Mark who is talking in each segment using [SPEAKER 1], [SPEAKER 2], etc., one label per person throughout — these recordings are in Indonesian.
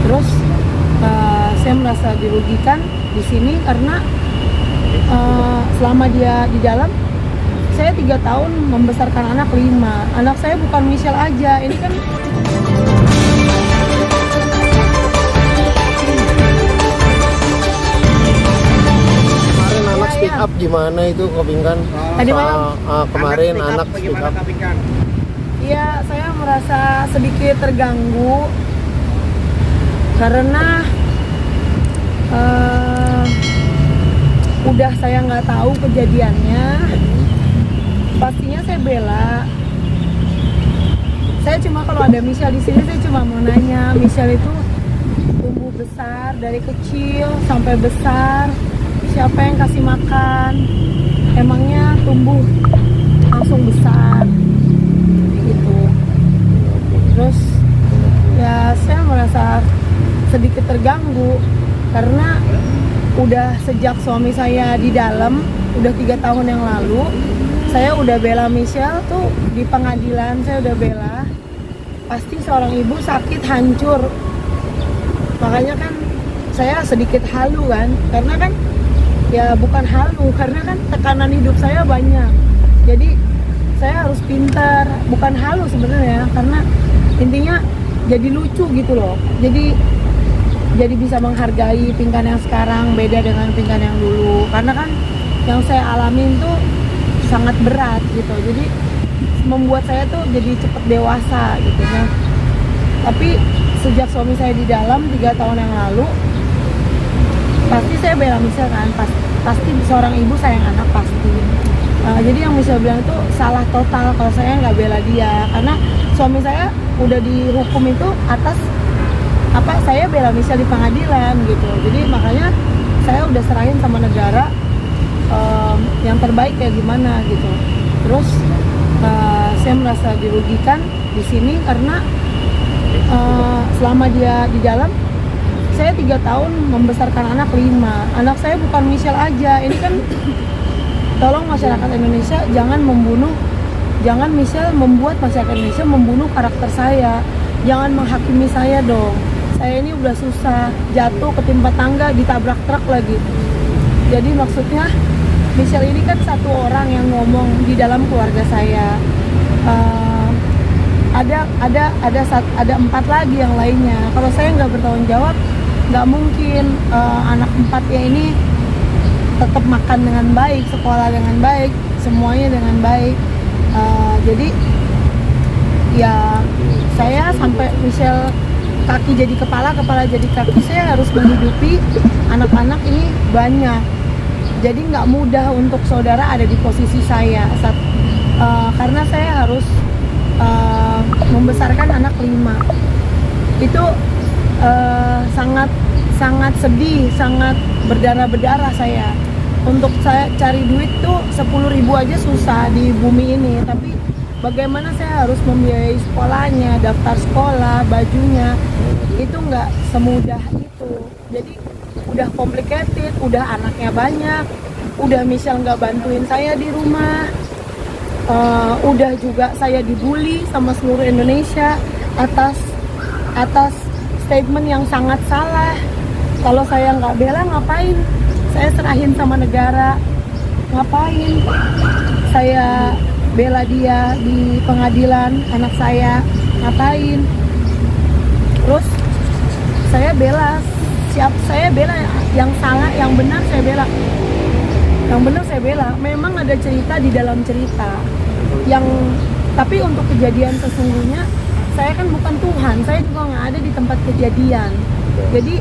[SPEAKER 1] Terus saya merasa dirugikan di sini karena selama dia di dalam, saya 3 tahun membesarkan anak 5. Anak saya bukan Michelle aja, ini kan
[SPEAKER 2] Kemarin anak speak up gimana itu Kopingkan?
[SPEAKER 1] Tadi malam?
[SPEAKER 2] Kemarin anak speak up.
[SPEAKER 1] Iya, saya merasa sedikit terganggu karena udah saya nggak tahu kejadiannya. Pastinya saya bela. Saya cuma kalau ada Michelle di sini, saya cuma mau nanya, Michelle itu tumbuh besar dari kecil sampai besar, siapa yang kasih makan? Emangnya tumbuh langsung besar gitu. Terus ya saya merasa sedikit terganggu karena udah sejak suami saya di dalam, udah 3 tahun yang lalu, saya udah bela Michelle tuh di pengadilan, saya udah bela. Pasti seorang ibu sakit hancur. Makanya kan saya sedikit halu kan, karena kan ya bukan halu, karena kan tekanan hidup saya banyak. Jadi saya harus pintar, bukan halu sebenarnya, karena intinya jadi lucu gitu loh. Jadi bisa menghargai Pinkan yang sekarang beda dengan Pinkan yang dulu, karena kan yang saya alamin tuh sangat berat gitu. Jadi membuat saya tuh jadi cepet dewasa gitu ya. Tapi sejak suami saya di dalam 3 tahun yang lalu, pasti saya bela Michelle kan, pasti seorang ibu sayang anak pasti. Jadi yang Michelle bilang itu salah total kalau saya nggak bela dia, karena suami saya udah dihukum itu atas saya bela Michelle di pengadilan gitu. Jadi makanya saya udah serahin sama negara yang terbaik kayak gimana gitu. Terus saya merasa dirugikan di sini karena selama dia di dalam, saya 3 tahun membesarkan anak 5. Anak saya bukan Michelle aja, ini kan tolong masyarakat Indonesia jangan Michelle membuat masyarakat Indonesia membunuh karakter saya. Jangan menghakimi saya dong. Saya ini udah susah, jatuh ketimpa tangga, ditabrak truk lagi. Jadi maksudnya Michelle ini kan satu orang yang ngomong di dalam keluarga saya. Ada 4 lagi yang lainnya. Kalau saya nggak bertanggung jawab, nggak mungkin anak 4-nya ini tetap makan dengan baik, sekolah dengan baik, semuanya dengan baik. Jadi ya saya sampai Michelle kaki jadi kepala, kepala jadi kaki, saya harus menghidupi anak-anak ini banyak. Jadi nggak mudah untuk saudara ada di posisi saya karena saya harus membesarkan anak 5. Itu sangat sedih, sangat berdarah-berdarah saya. Untuk saya cari duit tuh 10.000 aja susah di bumi ini, tapi bagaimana saya harus membiayai sekolahnya, daftar sekolah, bajunya, itu nggak semudah itu. Jadi udah complicated, udah anaknya banyak, udah Michelle nggak bantuin saya di rumah, udah juga saya dibully sama seluruh Indonesia atas statement yang sangat salah. Kalau saya nggak bela, ngapain saya serahin sama negara? Ngapain saya bela dia di pengadilan anak saya? Ngapain? Terus saya bela yang salah, yang benar saya bela. Yang benar saya bela. Memang ada cerita di dalam cerita. Tapi untuk kejadian sesungguhnya, saya kan bukan Tuhan, saya juga nggak ada di tempat kejadian. Jadi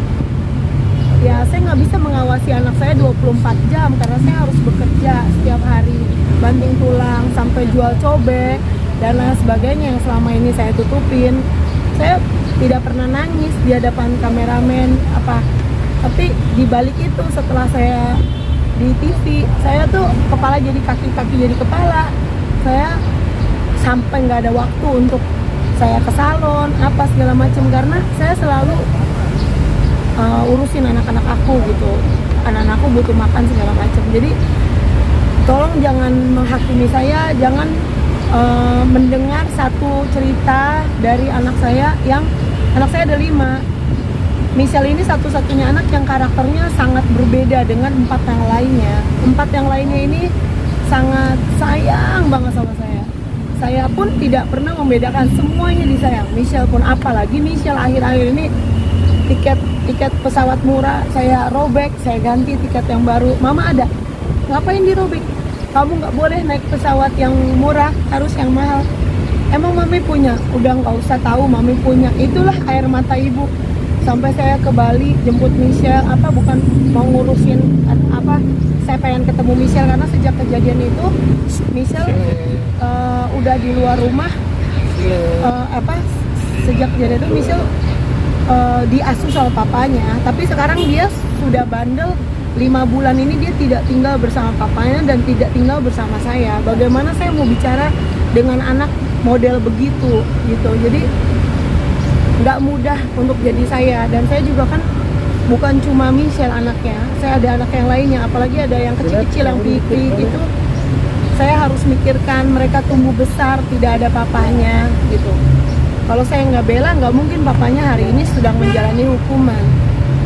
[SPEAKER 1] ya saya nggak bisa mengawasi anak saya 24 jam karena saya harus bekerja setiap hari, banting tulang sampai jual cobek dan lain sebagainya yang selama ini saya tutupin. Saya tidak pernah nangis di hadapan kameramen tapi di balik itu setelah saya di TV, saya tuh kepala jadi kaki, kaki jadi kepala. Saya sampai nggak ada waktu untuk saya ke salon segala macam karena saya selalu urusin anak-anak aku gitu. Anak-anakku butuh makan segala macam. Jadi tolong jangan menghakimi saya, jangan mendengar satu cerita dari anak saya yang anak saya ada 5. Michelle ini satu-satunya anak yang karakternya sangat berbeda dengan 4 yang lainnya. 4 yang lainnya ini sangat sayang banget sama saya. Saya pun tidak pernah membedakan, semuanya disayang. Michelle pun, apalagi Michelle akhir-akhir ini tiket pesawat murah saya robek, saya ganti tiket yang baru. Mama ada, ngapain dirobek? Kamu nggak boleh naik pesawat yang murah, harus yang mahal. Emang mami punya? Udah nggak usah tahu, mami punya. Itulah air mata ibu. Sampai saya ke Bali jemput Michelle, bukan mau ngurusin saya pengen ketemu Michelle karena sejak kejadian itu Michelle udah di luar rumah. Sejak kejadian itu Michelle diasuh sama papanya, tapi sekarang dia sudah bandel. 5 bulan ini dia tidak tinggal bersama papanya dan tidak tinggal bersama saya. Bagaimana saya mau bicara dengan anak model begitu gitu. Jadi nggak mudah untuk jadi saya, dan saya juga kan bukan cuma Michelle anaknya, saya ada anak yang lainnya, apalagi ada yang kecil-kecil yang pikir gitu. Saya harus mikirkan mereka tumbuh besar tidak ada papanya gitu. Kalau saya nggak bela, nggak mungkin papanya hari ini sedang menjalani hukuman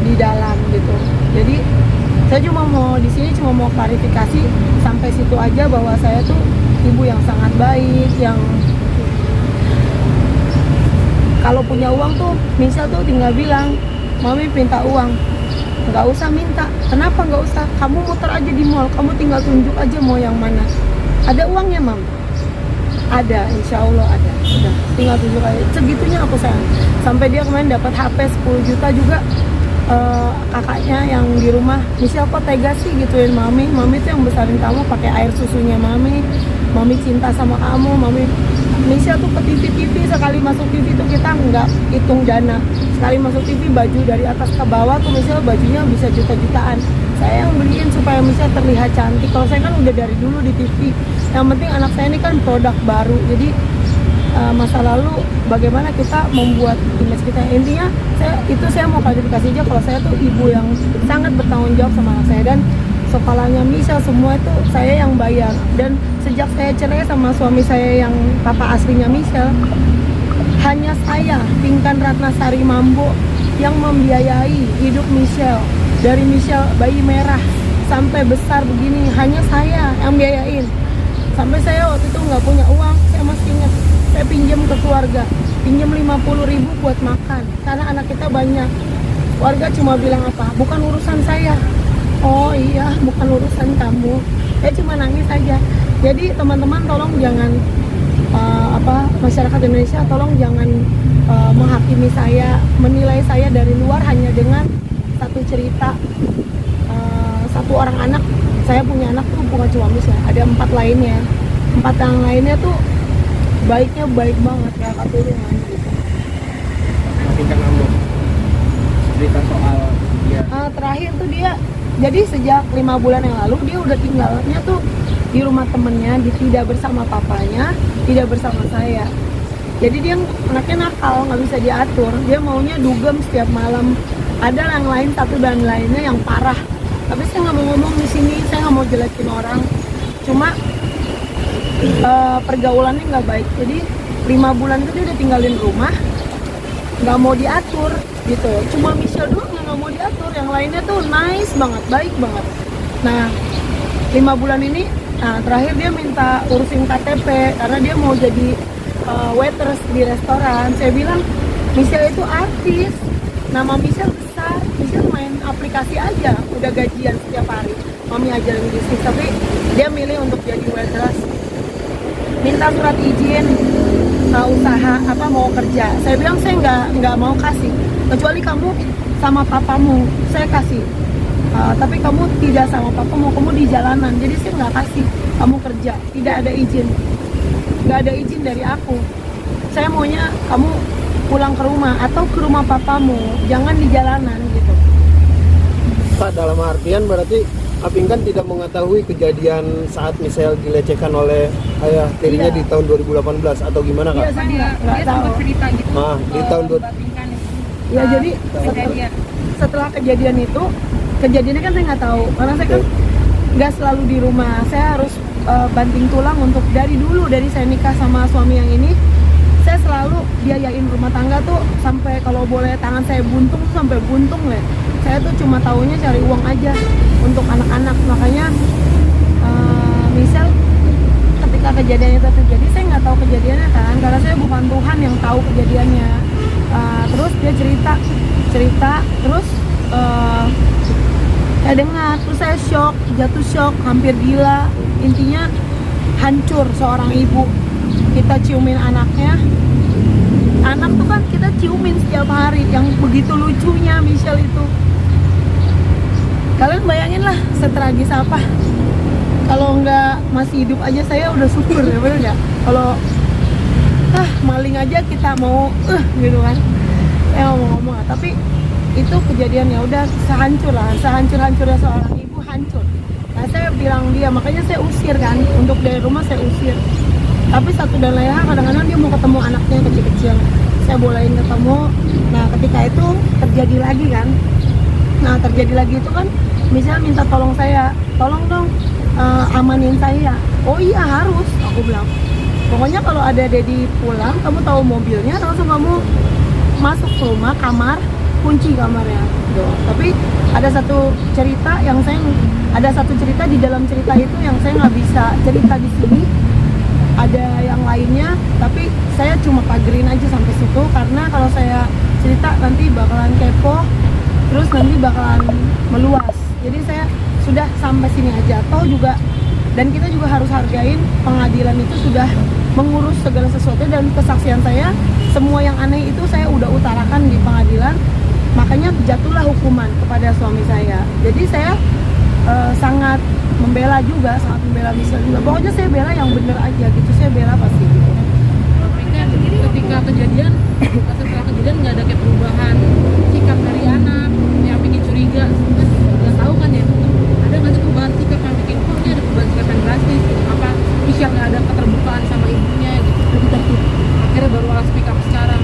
[SPEAKER 1] di dalam gitu. Jadi saya di sini cuma mau klarifikasi sampai situ aja, bahwa saya tuh ibu yang sangat baik, yang kalau punya uang tuh Michelle tuh tinggal bilang, mami minta uang, nggak usah minta. Kenapa nggak usah? Kamu muter aja di mall, kamu tinggal tunjuk aja mau yang mana. Ada uangnya, mam? Ada, insya Allah ada. Udah, tinggal tunjuk aja. Segitunya aku sayang. Sampai dia kemarin dapat HP 10 juta juga. Kakaknya yang di rumah, Michelle kok tega sih gituin mami. Mami tuh yang besarin kamu pakai air susunya mami. Mami cinta sama kamu, mami. Michelle tuh ke TV, sekali masuk TV tuh kita nggak hitung dana. Sekali masuk TV baju dari atas ke bawah tuh Michelle bajunya bisa juta-jutaan. Saya yang beliin supaya Michelle terlihat cantik. Kalau saya kan udah dari dulu di TV. Yang penting anak saya ini kan produk baru. Jadi masa lalu bagaimana kita membuat image kita. Intinya saya mau klarifikasi aja kalau saya tuh ibu yang sangat bertanggung jawab sama anak saya, dan sekolahnya Michelle semua itu saya yang bayar. Dan sejak saya cerai sama suami saya yang papa aslinya Michelle, hanya saya, Pinkan Ratnasari Mambo, yang membiayai hidup Michelle. Dari Michelle bayi merah sampai besar begini, hanya saya yang biayain. Sampai saya waktu itu nggak punya uang, saya masih ingat, saya pinjam ke keluarga, pinjam 50.000 buat makan karena anak kita banyak. Keluarga cuma bilang bukan urusan saya. Oh iya, bukan urusan kamu. Saya cuma nangis aja. Jadi teman-teman tolong jangan masyarakat Indonesia tolong jangan menghakimi saya, menilai saya dari luar hanya dengan satu cerita satu orang anak. Saya punya anak tuh bukan cuma Michelle, ada 4 lainnya. 4 yang lainnya tuh baiknya baik banget kayak keturunan gitu.
[SPEAKER 3] Tapi kan kamu cerita soal dia.
[SPEAKER 1] Terakhir tuh dia, jadi sejak 5 bulan yang lalu dia udah tinggalnya tuh di rumah temennya, tidak bersama papanya, tidak bersama saya. Jadi dia anaknya nakal, nggak bisa diatur. Dia maunya dugem setiap malam. Ada yang lain, satu dan lainnya yang parah. Tapi saya nggak mau ngomong di sini, saya nggak mau jelekin orang. Cuma pergaulannya nggak baik. Jadi 5 bulan itu dia udah tinggalin rumah, nggak mau diatur gitu. Cuma Michelle doang yang nggak mau diatur, yang lainnya tuh nice banget, baik banget. Nah 5 bulan ini, terakhir dia minta urusin KTP karena dia mau jadi waitress di restoran. Saya bilang Michelle itu artis, nama Michelle besar, Michelle main aplikasi aja udah gajian setiap hari. Mami ajarin bisnis, tapi dia milih untuk jadi waitress. Minta surat izin usaha mau kerja. Saya bilang saya nggak mau kasih, kecuali kamu sama papamu saya kasih. Tapi kamu tidak sama papamu, kamu di jalanan, jadi saya nggak kasih kamu kerja. Tidak ada izin, nggak ada izin dari aku. Saya maunya kamu pulang ke rumah atau ke rumah papamu, jangan di jalanan gitu.
[SPEAKER 2] Pak, dalam artian berarti Pinkan tidak mengetahui kejadian saat Michelle dilecehkan oleh ayah tirinya di tahun 2018 atau gimana Kak?
[SPEAKER 1] Iya, saya nggak tahu.
[SPEAKER 4] Cerita gitu.
[SPEAKER 2] Di tahun
[SPEAKER 1] Ya jadi setelah kejadian itu, kejadiannya kan saya nggak tahu karena saya kan nggak selalu di rumah. Saya harus banting tulang untuk dari saya nikah sama suami yang ini, saya selalu biayain rumah tangga tuh sampai kalau boleh tangan saya buntung tuh sampai buntung lah. Saya tuh cuma taunya cari uang aja untuk anak-anak. Makanya misal ketika kejadian itu terjadi, saya nggak tahu kejadiannya kan, karena saya bukan Tuhan yang tahu kejadiannya. Terus dia cerita terus saya dengar, terus saya shock, jatuh shock, hampir gila. Intinya hancur seorang ibu. Kita ciumin anaknya, anak tuh kan kita ciumin setiap hari, yang begitu lucunya Michelle itu. Kalian bayangin lah setragis apa. Kalau nggak masih hidup aja saya udah syukur ya, bener nggak? Kalau maling aja kita mau gitu kan, saya ngomong tapi itu kejadiannya udah sehancur-hancurnya seorang ibu, hancur. Nah saya bilang dia, makanya saya usir kan, untuk dari rumah saya usir. Tapi satu dan lain hal, kadang-kadang dia mau ketemu anaknya yang kecil-kecil, saya bolehin ketemu. Nah ketika itu terjadi lagi kan, itu kan misalnya minta tolong saya, tolong dong amanin saya. Oh iya harus, aku bilang. Pokoknya kalau ada Dedi pulang, kamu tahu mobilnya, langsung kamu masuk ke rumah, kamar, kunci kamarnya. Tuh. Tapi ada satu cerita di dalam cerita itu yang saya nggak bisa cerita di sini. Ada yang lainnya, tapi saya cuma pagerin aja sampai situ, karena kalau saya cerita nanti bakalan kepo, terus nanti bakalan meluas. Jadi saya sudah sampai sini aja. Toh juga, dan kita juga harus hargain pengadilan itu sudah mengurus segala sesuatu, dan kesaksian saya semua yang aneh itu saya udah utarakan di pengadilan. Makanya jatuhlah hukuman kepada suami saya. Jadi saya sangat membela Michelle juga. Pokoknya saya bela yang bener aja gitu, saya bela pasti gitu.
[SPEAKER 4] Tapi kan ketika kejadian, setelah kejadian nggak ada kayak perubahan sikap dari anak yang bikin curiga, kan nggak tahu kan ya, ada nggak sih perubahan sikap yang bikin kok ini ada perubahan sikap yang drastis gitu. Apa Michelle nggak ada keterbukaan sama ibunya gitu, akhirnya baru speak up sekarang.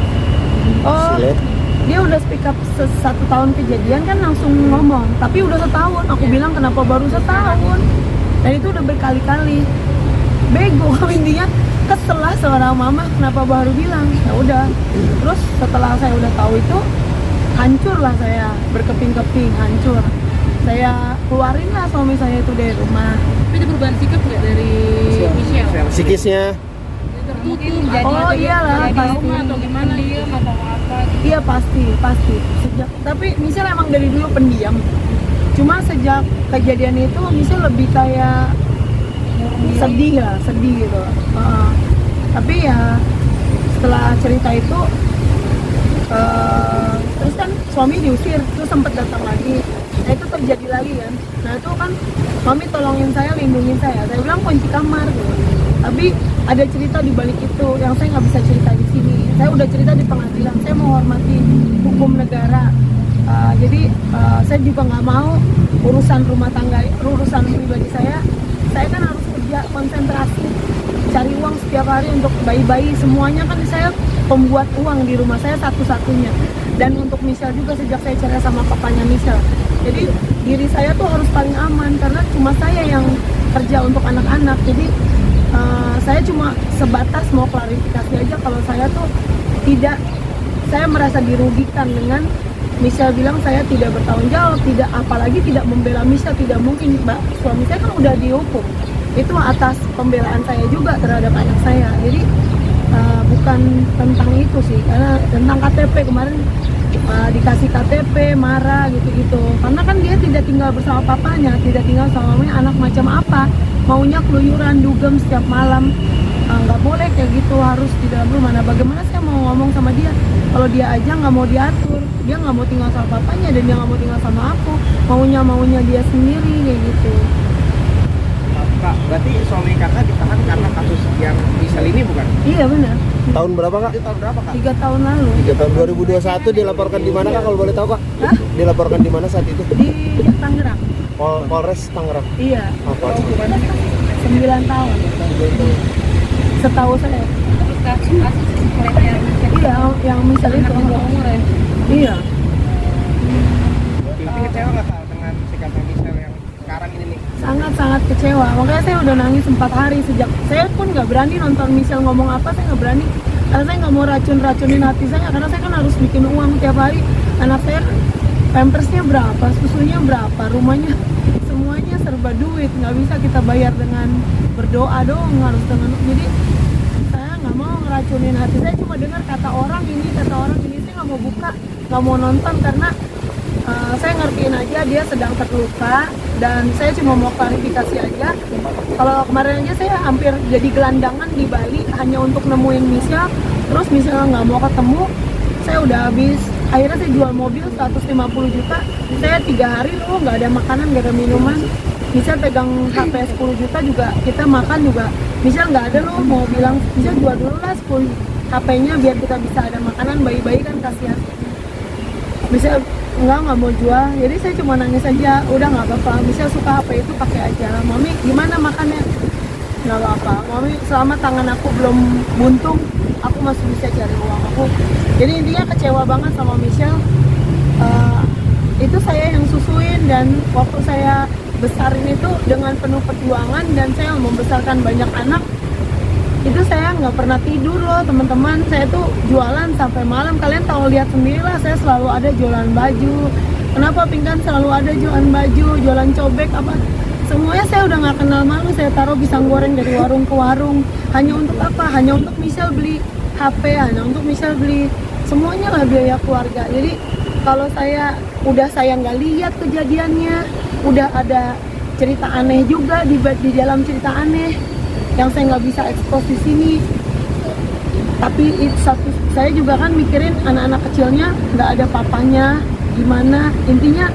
[SPEAKER 1] Dia udah speak up 1 tahun kejadian kan langsung ngomong, tapi udah setahun. Aku bilang kenapa baru setahun, dan itu udah berkali-kali. Bego intinya, kesel lah seorang mama kenapa baru bilang. Ya udah, terus setelah saya udah tahu itu, hancur lah saya, berkeping-keping, hancur. Saya keluarin lah suami saya itu dari rumah.
[SPEAKER 4] Tapi ada perubahan sikap nggak dari Michelle?
[SPEAKER 2] Psikisnya
[SPEAKER 4] Tertutup
[SPEAKER 1] Oh iyalah, pasti.
[SPEAKER 4] atau gimana dia atau apa?
[SPEAKER 1] Iya pasti. Tapi Michelle emang dari dulu pendiam. Cuma sejak kejadian itu Michelle lebih kayak sedih gitu. Tapi ya setelah cerita itu, terus kan suami diusir, terus sempet datang lagi. Nah itu terjadi lagi kan. Nah itu kan mami tolongin saya, lindungin saya. Saya bilang kunci kamar gitu. Tapi ada cerita di balik itu yang saya nggak bisa cerita di sini. Saya udah cerita di pengadilan. Saya menghormati hukum negara. Jadi saya juga nggak mau urusan rumah tangga, urusan pribadi saya kan harus kerja, konsentrasi, cari uang setiap hari untuk bayi-bayi. Semuanya kan saya pembuat uang di rumah saya satu-satunya. Dan untuk Michelle juga sejak saya cerai sama papanya Michelle. Jadi diri saya tuh harus paling aman karena cuma saya yang kerja untuk anak-anak. Jadi saya cuma sebatas mau klarifikasi aja kalau saya tuh tidak, saya merasa dirugikan dengan Michelle bilang saya tidak bertanggung jawab, tidak, apalagi tidak membela Michelle. Tidak mungkin, Mbak, suami saya kan udah dihukum, itu atas pembelaan saya juga terhadap anak saya. Jadi bukan tentang itu sih, karena tentang KTP kemarin dikasih KTP marah gitu-gitu, karena kan dia tidak tinggal bersama papanya, tidak tinggal sama mamanya. Anak macam apa, maunya keluyuran, dugem setiap malam. Nggak boleh kayak gitu, harus di dalam rumah. Nah bagaimana saya mau ngomong sama dia kalau dia aja nggak mau diatur, dia nggak mau tinggal sama papanya dan dia nggak mau tinggal sama aku, maunya dia sendiri kayak gitu.
[SPEAKER 3] Kak, berarti suami kakak ditahan karena kasus yang Michelle ini bukan?
[SPEAKER 1] Iya benar.
[SPEAKER 2] tahun berapa kak?
[SPEAKER 3] Itu tahun berapa kak?
[SPEAKER 1] 3 tahun lalu
[SPEAKER 2] 3 tahun 2021 dilaporkan di mana kak kalau boleh tahu kak?
[SPEAKER 1] Hah?
[SPEAKER 2] Dilaporkan di mana saat itu?
[SPEAKER 1] di Tangerang.
[SPEAKER 2] Polres Tangerang.
[SPEAKER 1] Iya,
[SPEAKER 2] Apa?
[SPEAKER 1] 9 tahun setahu saya.
[SPEAKER 4] Terus kasus pelecehan
[SPEAKER 1] Iya, yang misalnya itu
[SPEAKER 4] umur ya.
[SPEAKER 1] iya.
[SPEAKER 3] Tapi kecewa nggak kak dengan sikapnya Michelle yang sekarang ini nih?
[SPEAKER 1] Sangat kecewa, makanya saya udah nangis 4 hari. Sejak saya pun nggak berani nonton Michelle ngomong apa, saya nggak berani. karena saya nggak mau racunin hati saya, karena saya kan harus bikin uang tiap hari. Anak saya pampersnya berapa, susunya berapa, rumahnya semuanya serba duit, nggak bisa kita bayar dengan berdoa dong, harus dengan. Jadi saya nggak mau ngeracunin hati saya, cuma dengar kata orang ini, saya nggak mau buka, nggak mau nonton, karena saya ngertiin aja dia sedang terluka, dan saya cuma mau klarifikasi aja. Kalau kemarin aja saya hampir jadi gelandangan di Bali hanya untuk nemuin Michelle, terus Michelle nggak mau ketemu, saya udah habis. Akhirnya saya jual mobil 150 juta, saya 3 hari loh nggak ada makanan, nggak ada minuman. Michelle pegang HP 10 juta juga, kita makan juga Michelle nggak ada loh, mau bilang Michelle jual dulu lah 10 HP-nya biar kita bisa ada makanan, bayi-bayi kan kasihan. Michelle nggak mau jual, jadi saya cuma nangis aja, udah nggak apa-apa, Michelle suka HP itu pakai aja. Mami gimana makannya? Nggak apa-apa, Mami selama tangan aku belum buntung, aku masih bisa cari uang aku. Jadi intinya kecewa banget sama Michelle. Itu saya yang susuin, dan waktu saya besarin itu dengan penuh perjuangan, dan saya membesarkan banyak anak. Itu saya nggak pernah tidur loh teman-teman, saya tuh jualan sampai malam. Kalian tahu, lihat sendirilah, saya selalu ada jualan baju. Kenapa Pingkan selalu ada jualan baju, jualan cobek apa, semuanya saya udah nggak kenal malu. Saya taruh pisang goreng dari warung ke warung, hanya untuk apa? Hanya untuk Michelle beli HP, hanya untuk Michelle beli semuanya lah, biaya keluarga. Jadi kalau saya nggak lihat kejadiannya, udah ada cerita aneh juga di dalam cerita aneh yang saya nggak bisa ekspos di sini. Tapi saya juga kan mikirin anak-anak kecilnya, nggak ada papanya, gimana. Intinya